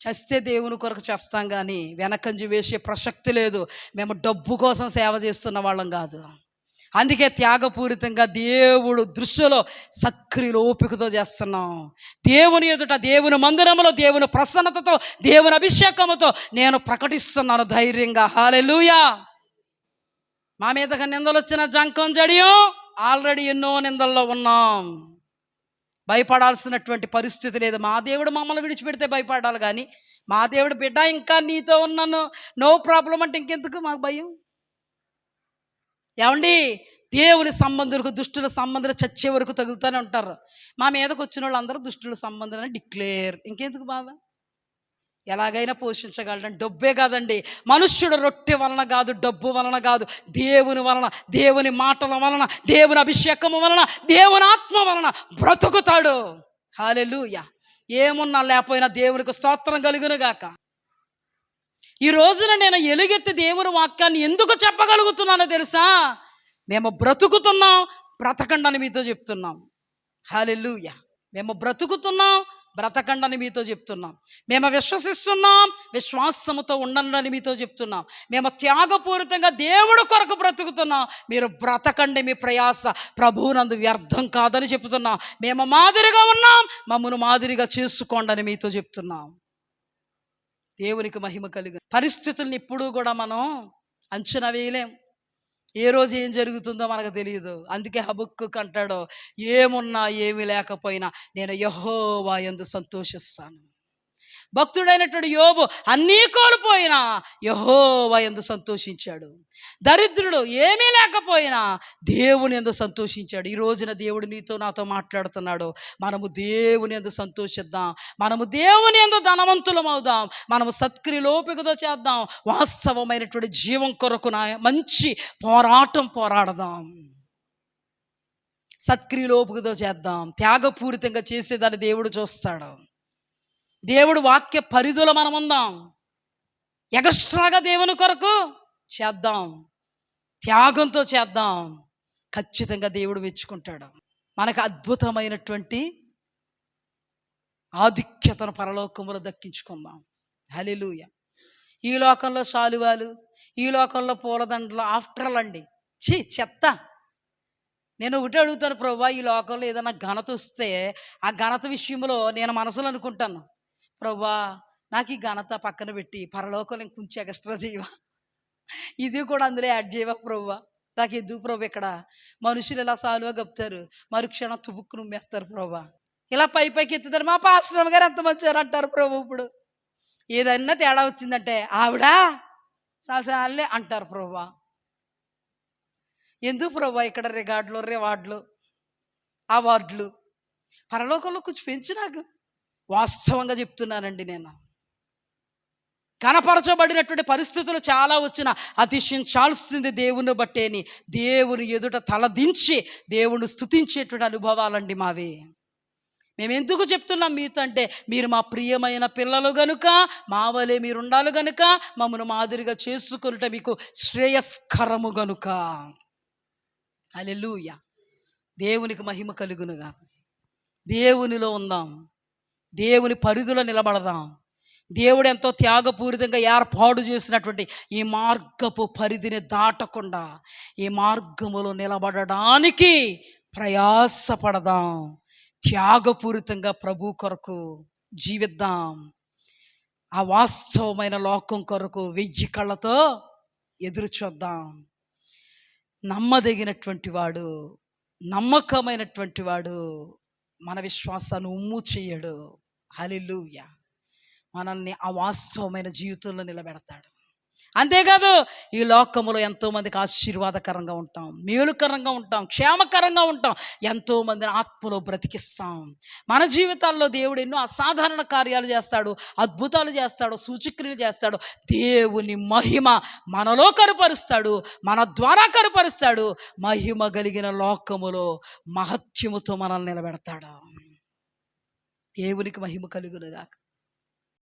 చస్తే దేవుని కొరకు చేస్తాం, కానీ వెనకంజ వేసే ప్రసక్తి లేదు. మేము డబ్బు కోసం సేవ చేస్తున్న వాళ్ళం కాదు. అందుకే త్యాగపూరితంగా దేవుడు దృష్టిలో సక్రియలు ఓపికతో చేస్తున్నాం. దేవుని ఎదుట, దేవుని మందిరంలో, దేవుని ప్రసన్నతతో, దేవుని అభిషేకముతో నేను ప్రకటిస్తున్నాను ధైర్యంగా. హల్లెలూయా. మా మీదగా నిందలు వచ్చిన జంకం జడియం, ఆల్రెడీ ఎన్నో నిందల్లో ఉన్నాం. భయపడాల్సినటువంటి పరిస్థితి లేదు. మా దేవుడు మమ్మల్ని విడిచిపెడితే భయపడాలి, కానీ మా దేవుడు బిడ్డ ఇంకా నీతో ఉన్నాను, నో ప్రాబ్లం అంటే ఇంకెందుకు మాకు భయం? ఏమండి, దేవుని సంబంధులకు దుష్టుల సంబంధాలు చచ్చే వరకు తగులుతూనే ఉంటారు. మా మీదకి వచ్చిన వాళ్ళు అందరూ దుష్టుల సంబంధాలని డిక్లేర్. ఇంకెందుకు బాధ? ఎలాగైనా పోషించగలడండి. డబ్బే కాదండి, మనుష్యుడు రొట్టె వలన కాదు, డబ్బు వలన కాదు, దేవుని వలన, దేవుని మాటల వలన, దేవుని అభిషేకము వలన, దేవుని ఆత్మ వలన బ్రతుకుతాడు. హల్లెలూయా. ఏమున్నా లేకపోయినా దేవునికి స్తోత్రం కలుగును గాక. ఈ రోజున నేను ఎలుగెత్తి దేవుని వాక్యాన్ని ఎందుకు చెప్పగలుగుతున్నానో తెలుసా? మేము బ్రతుకుతున్నాం, బ్రతకండి అని మీతో చెప్తున్నాం. హల్లెలూయా. మేము బ్రతుకుతున్నాం, బ్రతకండి అని మీతో చెప్తున్నాం. మేము విశ్వసిస్తున్నాం, విశ్వాసముతో ఉండండి అని మీతో చెప్తున్నాం. మేము త్యాగపూరితంగా దేవుడు కొరకు బ్రతుకుతున్నాం. మీరు బ్రతకండి, మీ ప్రయాస ప్రభువునందు వ్యర్థం కాదని చెప్తున్నాం. మేము మాదిరిగా ఉన్నాం, మమ్మల్ని మాదిరిగా చేసుకోండి అని మీతో చెప్తున్నాం. దేవునికి మహిమ కలిగి. పరిస్థితుల్ని ఇప్పుడు కూడా మనం అంచనా వేయలేం. ఏ రోజు ఏం జరుగుతుందో మనకు తెలియదు. అందుకే హబక్కూకు అంటాడు, ఏమున్నా ఏమి లేకపోయినా నేను యెహోవా యందు సంతోషిస్తాను. భక్తుడైనటువంటి యోబు అన్నీ కోల్పోయినా యెహోవా యందు సంతోషించాడు. దరిద్రుడు ఏమీ లేకపోయినా దేవుని యందు సంతోషించాడు. ఈ రోజున దేవుడు నీతో నాతో మాట్లాడుతున్నాడు. మనము దేవుని యందు సంతోషిద్దాం, మనము దేవుని యందు ధనవంతులం అవుదాం, మనము సత్క్రియలోపికతో చేద్దాం, వాస్తవమైనటువంటి జీవం కొరకు మంచి పోరాడదాం, సత్క్రియలోపికతో చేద్దాం. త్యాగపూరితంగా చేసేదాన్ని దేవుడు చూస్తాడు. దేవుడు వాక్య పరిధిలో మనం ఉందాం, ఎగస్ట్రాగా దేవుని కొరకు చేద్దాం, త్యాగంతో చేద్దాం. ఖచ్చితంగా దేవుడు మెచ్చుకుంటాడు. మనకు అద్భుతమైనటువంటి ఆధిక్యతను పరలోకములో దక్కించుకుందాం. హల్లెలూయా. ఈ లోకంలో శాలువాలు, ఈ లోకంలో పూలదండలు ఆఫ్టర్లు అండి, చెత్త. నేను ఒకటి అడుగుతాను, ప్రభువా, ఈ లోకంలో ఏదైనా ఘనత వస్తే ఆ ఘనత విషయంలో నేను మనసులో అనుకుంటాను, ప్రభువా నాకు ఈ ఘనత పక్కన పెట్టి పరలోకంలో ఇంకొంచెం ఎక్స్ట్రా చేయవా, ఇది కూడా అందులో యాడ్ చేయవా ప్రభువా, నాకు ఎందుకు ప్రభు? ఇక్కడ మనుషులు ఇలా సాలువా గప్తారు, మరుక్షణం తుబుక్కు నుమ్మేస్తారు ప్రభువా, ఇలా పైకి ఎత్తుతారు. మా పాస్టర్ గారు ఎంత మంచివారు అంటారు ప్రభు. ఇప్పుడు ఏదన్నా తేడా వచ్చిందంటే ఆవిడా చాలాసార్లే అంటారు ప్రభువా. ఎందుకు ప్రభువా ఇక్కడ రికార్డులు, రివార్డులు, అవార్డులు? పరలోకంలో కొంచెం పెంచు. నాకు వాస్తవంగా చెప్తున్నానండి, నేను కనపరచబడినటువంటి పరిస్థితులు చాలా వచ్చిన అతిశయించాల్సింది దేవుని బట్టేని, దేవుని ఎదుట తలదించి దేవుని స్తుతించేటువంటి అనుభవాలండి మావి. మేము ఎందుకు చెప్తున్నాం మీతో అంటే, మీరు మా ప్రియమైన పిల్లలు గనుక, మా వలే మీరు ఉండాలి గనుక, మమ్మల్ని మాదిరిగా చేసుకునుట మీకు శ్రేయస్కరము గనుక. హల్లెలూయా. దేవునికి మహిమ కలుగునుగా. దేవునిలో ఉందాం, దేవుని పరిధిలో నిలబడదాం. దేవుడు ఎంతో త్యాగపూరితంగా ఏర్పాటు చేసినటువంటి ఈ మార్గపు పరిధిని దాటకుండా ఈ మార్గములో నిలబడడానికి ప్రయాసపడదాం. త్యాగపూరితంగా ప్రభు కొరకు జీవిద్దాం. ఆ వాస్తవమైన లోకం కొరకు 1000 కళ్ళతో ఎదురు చూద్దాం. నమ్మదగినటువంటి వాడు, నమ్మకమైనటువంటి వాడు మన విశ్వాసాన్ని ఉమ్ము చేయడు. హల్లెలూయా. మనల్ని ఆ వాస్తవమైన జీవితంలో నిలబెడతాడు. అంతేకాదు, ఈ లోకములో ఎంతోమందికి ఆశీర్వాదకరంగా ఉంటాం, మేలుకరంగా ఉంటాం, క్షేమకరంగా ఉంటాం, ఎంతోమందిని ఆత్మలో బ్రతికిస్తాం. మన జీవితాల్లో దేవుడు ఎన్నో అసాధారణ కార్యాలు చేస్తాడు, అద్భుతాలు చేస్తాడు, సూచక్రియలు చేస్తాడు. దేవుని మహిమ మనలో కనపరుస్తాడు, మన ద్వారా కనపరుస్తాడు. మహిమ కలిగిన లోకములో మహత్యముతో మనల్ని నిలబెడతాడు. దేవునికి మహిమ కలుగునుగాక.